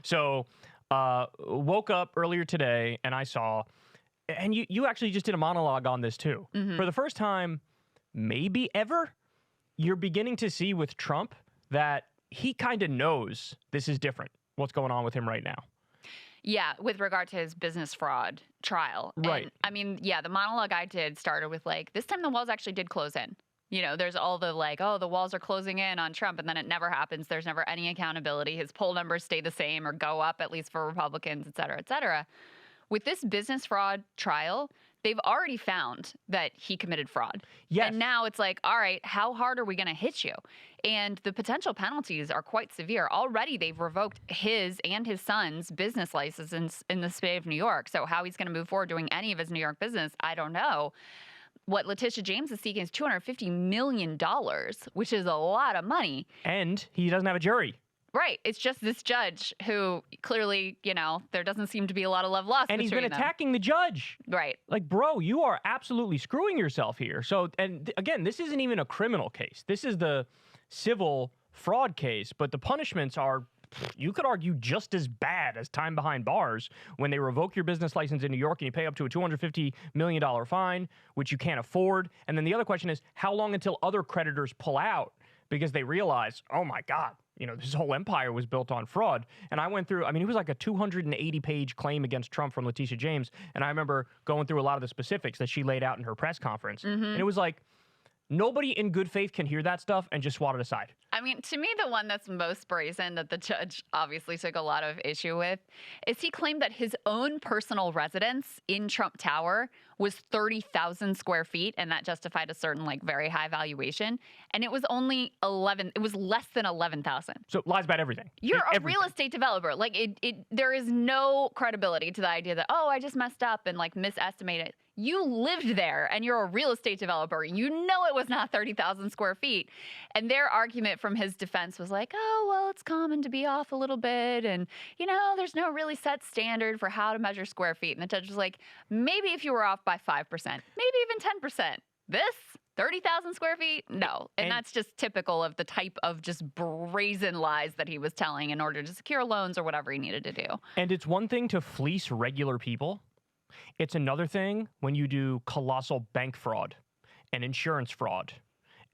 So woke up earlier today and I saw, and you actually just did a monologue on this too. For the first time, maybe ever, you're beginning to see with Trump that he kind of knows this is different, what's going on with him right now. Yeah, with regard to his business fraud trial. Right. And, I mean, yeah, the monologue I did started with like, this time the walls actually did close in. You know, there's all the like, oh, the walls are closing in on Trump, and then it never happens. There's never any accountability. His poll numbers stay the same or go up, at least for Republicans, et cetera, et cetera. With this business fraud trial, they've already found that he committed fraud. Yes. And now it's like, all right, how hard are we going to hit you? And the potential penalties are quite severe. Already they've revoked his and his son's business license in the state of New York. So how he's going to move forward doing any of his New York business, I don't know. What Letitia James is seeking is $250 million, which is a lot of money. And he doesn't have a jury. Right. It's just this judge who clearly, you know, there doesn't seem to be a lot of love lost. And he's been attacking the judge. Right. Like, bro, you are absolutely screwing yourself here. So, and again, this isn't even a criminal case. This is the civil fraud case, but the punishments are, you could argue, just as bad as time behind bars when they revoke your business license in New York and you pay up to a $250 million fine, which you can't afford. And then the other question is, how long until other creditors pull out because they realize, oh my God, you know, this whole empire was built on fraud. And I went through, I mean, it was like a 280-page claim against Trump from Letitia James. And I remember going through a lot of the specifics that she laid out in her press conference. And it was like, nobody in good faith can hear that stuff and just swat it aside. I mean, to me, the one that's most brazen that the judge obviously took a lot of issue with is he claimed that his own personal residence in Trump Tower was 30,000 square feet, and that justified a certain, like, very high valuation. And it was only it was less than 11,000. So it lies about everything. You're a real estate developer. Like, there is no credibility to the idea that, oh, I just messed up and, like, misestimated. You lived there, and you're a real estate developer. You know it was not 30,000 square feet. And their argument from his defense was like, oh, well, it's common to be off a little bit. And, you know, there's no really set standard for how to measure square feet. And the judge was like, maybe if you were off by 5%, maybe even 10%. This, 30,000 square feet? No. And that's just typical of the type of just brazen lies that he was telling in order to secure loans or whatever he needed to do. And it's one thing to fleece regular people. It's another thing when you do colossal bank fraud and insurance fraud,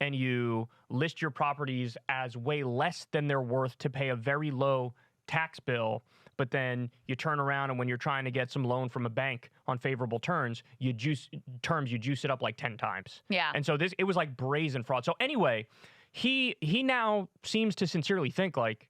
and you list your properties as way less than they're worth to pay a very low tax bill, but then you turn around and when you're trying to get some loan from a bank on favorable terms, you juice it up like 10 times. Yeah. And so it was like brazen fraud. So anyway, he now seems to sincerely think like,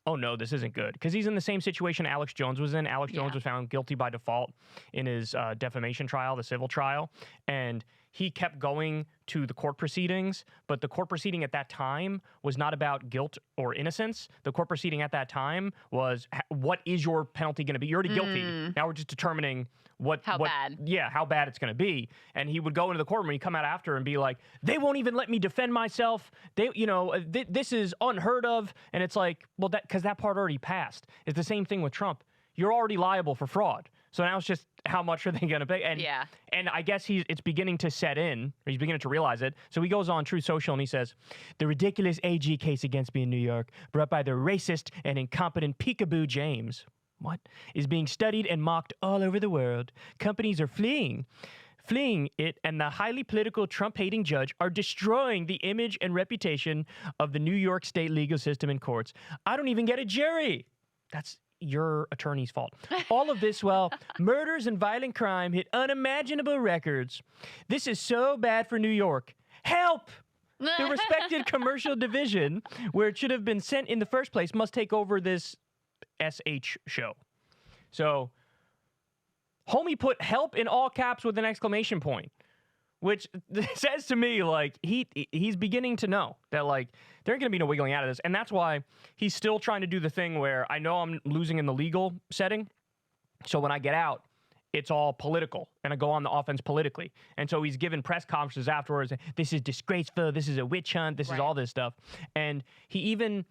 oh no, this isn't good. Because he's in the same situation Alex Jones was in. Alex Jones was found guilty by default in his defamation trial, the civil trial. And he kept going to the court proceedings, but the court proceeding at that time was not about guilt or innocence. The court proceeding at that time was, what is your penalty going to be? You're already guilty. Now we're just determining how bad. Yeah, how bad it's going to be. And he would go into the courtroom and he'd come out after and be like, they won't even let me defend myself. This is unheard of. And it's like, well, because that part already passed. It's the same thing with Trump. You're already liable for fraud. So now it's just how much are they going to pay? And I guess it's beginning to set in. Or he's beginning to realize it. So he goes on Truth Social and he says, the ridiculous AG case against me in New York, brought by the racist and incompetent Peekaboo James, is being studied and mocked all over the world. Companies are fleeing it, and the highly political Trump-hating judge are destroying the image and reputation of the New York state legal system and courts. I don't even get a jury. That's your attorney's fault. All of this while murders and violent crime hit unimaginable records. This is so bad for New York. Help! The respected commercial division, where it should have been sent in the first place, must take over this SH show. So, homie put help in all caps with an exclamation point, which says to me, like, he's beginning to know that, like, there ain't going to be no wiggling out of this. And that's why he's still trying to do the thing where I know I'm losing in the legal setting. So when I get out, it's all political, and I go on the offense politically. And so he's given press conferences afterwards. This is disgraceful. This is a witch hunt. This is all this stuff. And he even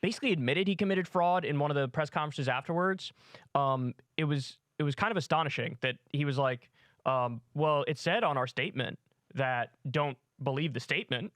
basically admitted he committed fraud in one of the press conferences afterwards. It was kind of astonishing that he was like, well, it said on our statement that don't believe the statement.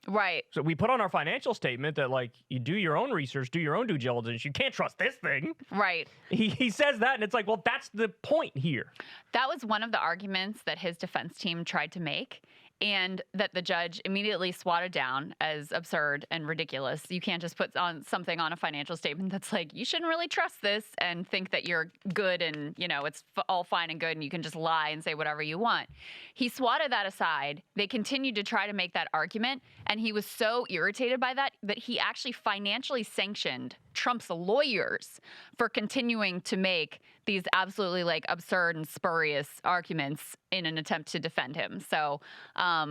Right. So we put on our financial statement that, like, you do your own research, do your own due diligence. You can't trust this thing. Right. He says that, and it's like, well, that's the point here. That was one of the arguments that his defense team tried to make, and that the judge immediately swatted down as absurd and ridiculous. You can't just put on something on a financial statement that's like, you shouldn't really trust this and think that you're good and, you know, it's all fine and good and you can just lie and say whatever you want. He swatted that aside. They continued to try to make that argument, and he was so irritated by that that he actually financially sanctioned Trump's lawyers for continuing to make these absolutely like absurd and spurious arguments in an attempt to defend him. So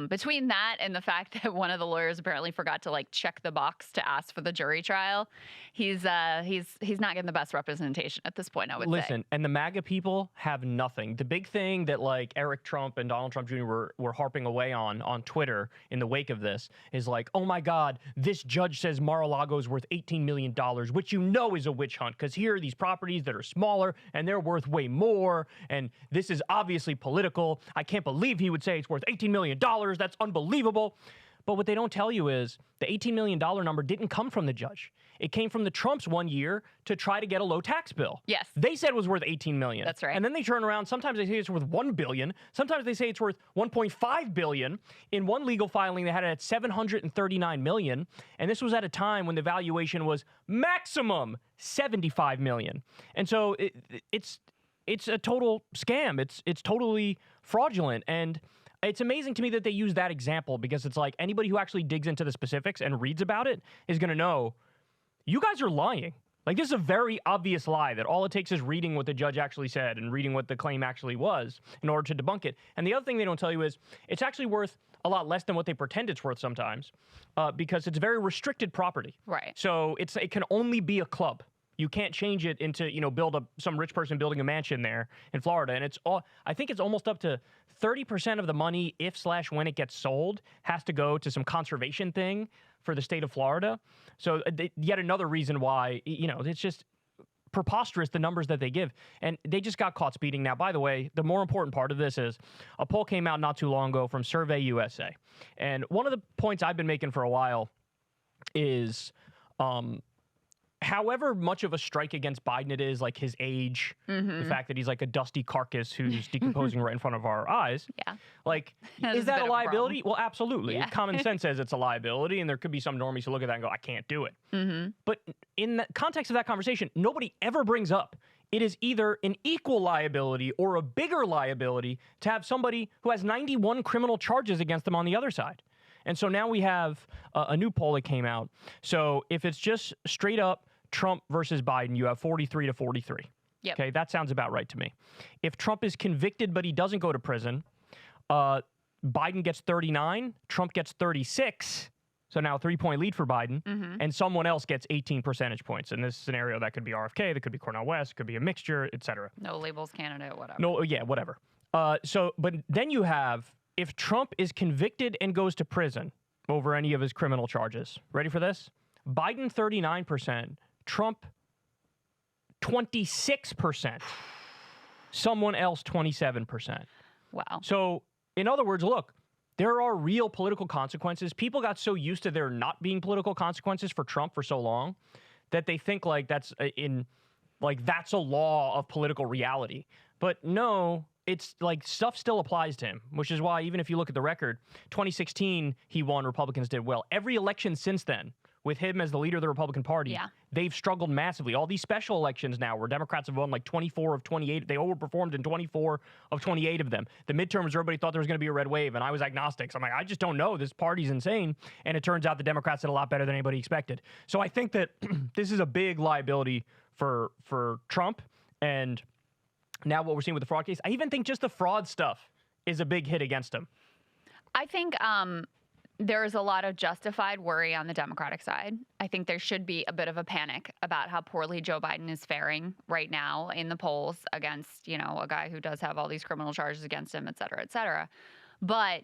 between that and the fact that one of the lawyers apparently forgot to like check the box to ask for the jury trial, he's not getting the best representation at this point, I would say. Listen, and the MAGA people have nothing. The big thing that like Eric Trump and Donald Trump Jr. were harping away on Twitter in the wake of this is like, oh my God, this judge says Mar-a-Lago is worth $18 million, which you know is a witch hunt because here are these properties that are smaller and they're worth way more, and this is obviously political. I can't believe he would say it's worth $18 million. That's unbelievable. But what they don't tell you is the $18 million number didn't come from the judge. It came from the Trumps one year to try to get a low tax bill. Yes. They said it was worth $18 million. That's right. And then they turn around. Sometimes they say it's worth $1 billion. Sometimes they say it's worth $1.5 billion. In one legal filing, they had it at $739 million. And this was at a time when the valuation was maximum $75 million. And so it's a total scam. It's totally fraudulent. And it's amazing to me that they use that example because it's like anybody who actually digs into the specifics and reads about it is going to know you guys are lying. Like, this is a very obvious lie that all it takes is reading what the judge actually said and reading what the claim actually was in order to debunk it. And the other thing they don't tell you is it's actually worth a lot less than what they pretend it's worth sometimes because it's very restricted property. Right. So it can only be a club. You can't change it into, some rich person building a mansion there in Florida. And I think it's almost up to 30% of the money, when it gets sold, has to go to some conservation thing for the state of Florida. So yet another reason why, it's just preposterous, the numbers that they give. And they just got caught speeding. Now, by the way, the more important part of this is a poll came out not too long ago from Survey USA. And one of the points I've been making for a while is however much of a strike against Biden it is, like his age, the fact that he's like a dusty carcass who's decomposing right in front of our eyes. Yeah. Like, is that a liability? Well, absolutely. Yeah. Common sense says it's a liability, and there could be some normies who look at that and go, I can't do it. But in the context of that conversation, nobody ever brings up it is either an equal liability or a bigger liability to have somebody who has 91 criminal charges against them on the other side. And so now we have a new poll that came out. So if it's just straight up Trump versus Biden, you have 43 to 43. Yep. Okay, that sounds about right to me. If Trump is convicted but he doesn't go to prison, Biden gets 39, Trump gets 36. So now a 3-point lead for Biden, and someone else gets 18 percentage points. In this scenario, that could be RFK, that could be Cornel West, could be a mixture, et cetera. No labels candidate, whatever. No, yeah, whatever. But then you have, if Trump is convicted and goes to prison over any of his criminal charges, ready for this? Biden 39%, Trump 26%, someone else 27%. Wow. So, in other words, look, there are real political consequences. People got so used to there not being political consequences for Trump for so long that they think like that's a law of political reality. But no, it's like stuff still applies to him, which is why even if you look at the record, 2016 he won, Republicans did well. Every election since then, with him as the leader of the Republican Party, they've struggled massively. All these special elections now where Democrats have won like 24 of 28. They overperformed in 24 of 28 of them. The midterms, everybody thought there was going to be a red wave, and I was agnostic. So I'm like, I just don't know. This party's insane. And it turns out the Democrats did a lot better than anybody expected. So I think that this is a big liability for Trump. And now what we're seeing with the fraud case, I even think just the fraud stuff is a big hit against him. I think there is a lot of justified worry on the Democratic side. I think there should be a bit of a panic about how poorly Joe Biden is faring right now in the polls against, a guy who does have all these criminal charges against him, et cetera, et cetera. But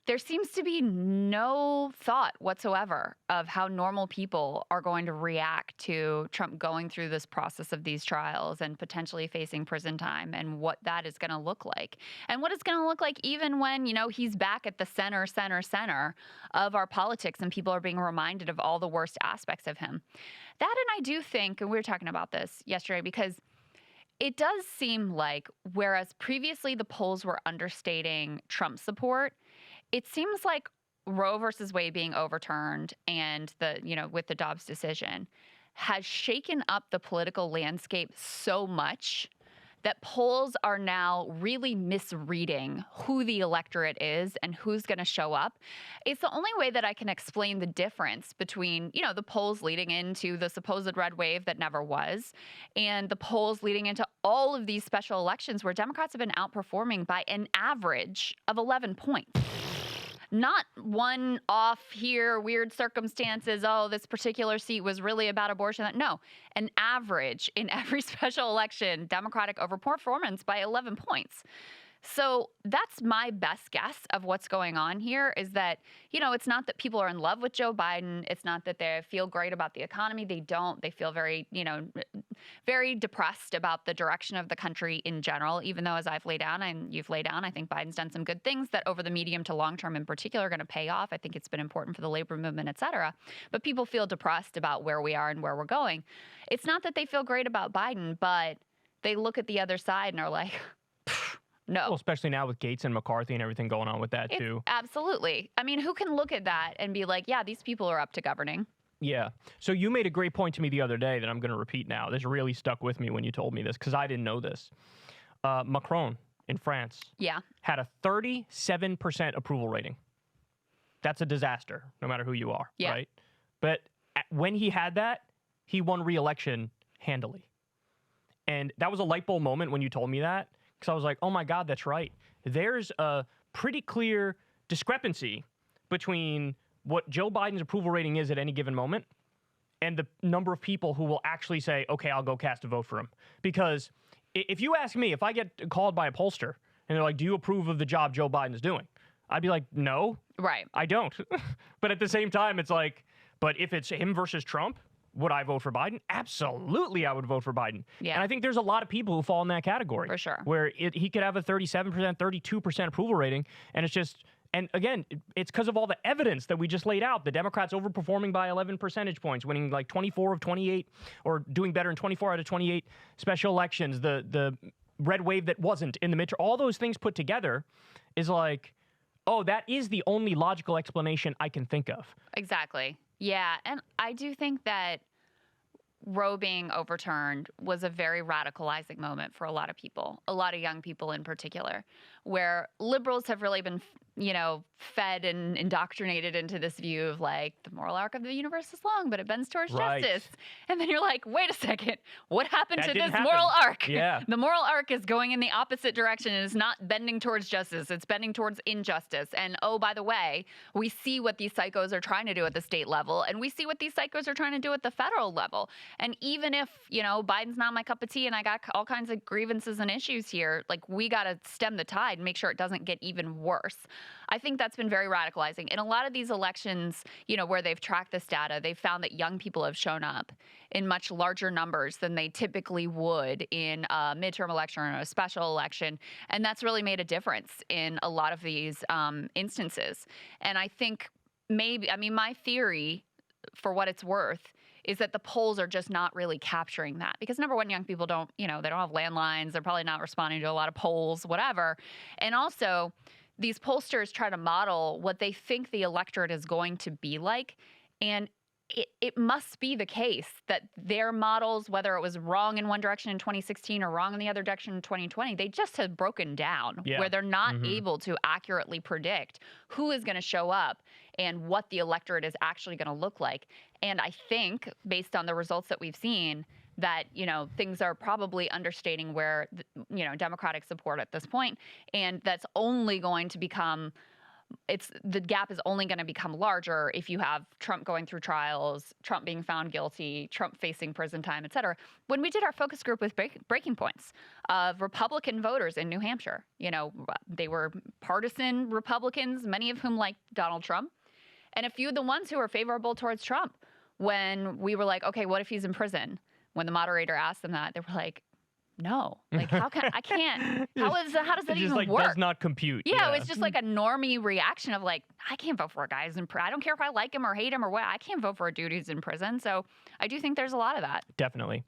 there seems to be no thought whatsoever of how normal people are going to react to Trump going through this process of these trials and potentially facing prison time, and what that is going to look like, and what it's going to look like even when, he's back at the center of our politics and people are being reminded of all the worst aspects of him. That, and I do think, and we were talking about this yesterday, because it does seem like whereas previously the polls were understating Trump support, it seems like Roe versus Wade being overturned and with the Dobbs decision has shaken up the political landscape so much that polls are now really misreading who the electorate is and who's going to show up. It's the only way that I can explain the difference between, the polls leading into the supposed red wave that never was, and the polls leading into all of these special elections where Democrats have been outperforming by an average of 11 points. Not one off here, weird circumstances, this particular seat was really about abortion. No, an average in every special election, Democratic overperformance by 11 points. So that's my best guess of what's going on here, is that, it's not that people are in love with Joe Biden. It's not that they feel great about the economy. They don't. They feel very, very depressed about the direction of the country in general, even though, as I've laid down and you've laid down, I think Biden's done some good things that over the medium to long term in particular are going to pay off. I think it's been important for the labor movement, et cetera. But people feel depressed about where we are and where we're going. It's not that they feel great about Biden, but they look at the other side and are like, no. Well, especially now with Gates and McCarthy and everything going on with that, too. Absolutely. I mean, who can look at that and be like, yeah, these people are up to governing? Yeah. So you made a great point to me the other day that I'm going to repeat now. This really stuck with me when you told me this, because I didn't know this. Macron in France had a 37% approval rating. That's a disaster, no matter who you are, right? But when he had that, he won re-election handily. And that was a light bulb moment when you told me that. Because I was like, oh my God, that's right. There's a pretty clear discrepancy between what Joe Biden's approval rating is at any given moment and the number of people who will actually say, okay, I'll go cast a vote for him. Because if you ask me, if I get called by a pollster and they're like, do you approve of the job Joe Biden is doing? I'd be like, no, right. I don't. But at the same time, it's like, but if it's him versus Trump, would I vote for Biden? Absolutely, I would vote for Biden. Yeah. And I think there's a lot of people who fall in that category. For sure. Where he could have a 37%, 32% approval rating. And it's just, and again, it's because of all the evidence that we just laid out. The Democrats overperforming by 11 percentage points, winning like 24 of 28, or doing better in 24 out of 28 special elections. The red wave that wasn't in the midterm. All those things put together is like, oh, that is the only logical explanation I can think of. Exactly. Yeah, and I do think that Roe being overturned was a very radicalizing moment for a lot of people, a lot of young people in particular, where liberals have really been, fed and indoctrinated into this view of like the moral arc of the universe is long, but it bends towards justice. And then you're like, wait a second, what happened to this moral arc? Yeah. The moral arc is going in the opposite direction and is not bending towards justice. It's bending towards injustice. And oh, by the way, we see what these psychos are trying to do at the state level, and we see what these psychos are trying to do at the federal level. And even if, Biden's not my cup of tea and I got all kinds of grievances and issues here, like we got to stem the tide and make sure it doesn't get even worse. I think that's been very radicalizing. In a lot of these elections, where they've tracked this data, they've found that young people have shown up in much larger numbers than they typically would in a midterm election or a special election. And that's really made a difference in a lot of these instances. And I think my theory, for what it's worth, is that the polls are just not really capturing that. Because number one, young people don't, they don't have landlines. They're probably not responding to a lot of polls, whatever. And also, these pollsters try to model what they think the electorate is going to be like. And it must be the case that their models, whether it was wrong in one direction in 2016 or wrong in the other direction in 2020, they just have broken down where they're not able to accurately predict who is going to show up and what the electorate is actually going to look like. And I think, based on the results that we've seen, that, things are probably understating where, Democratic support at this point, and that's only going to become the gap is only going to become larger if you have Trump going through trials, Trump being found guilty, Trump facing prison time, et cetera. When we did our focus group with Breaking Points of Republican voters in New Hampshire, they were partisan Republicans, many of whom liked Donald Trump, and a few of the ones who were favorable towards Trump. When we were like, okay, what if he's in prison? When the moderator asked them that, they were like, no, like how does that even like work? Does not compute. Yeah, it was just like a normie reaction of like, I can't vote for a guy who's in prison. I don't care if I like him or hate him or what. I can't vote for a dude who's in prison. So I do think there's a lot of that. Definitely.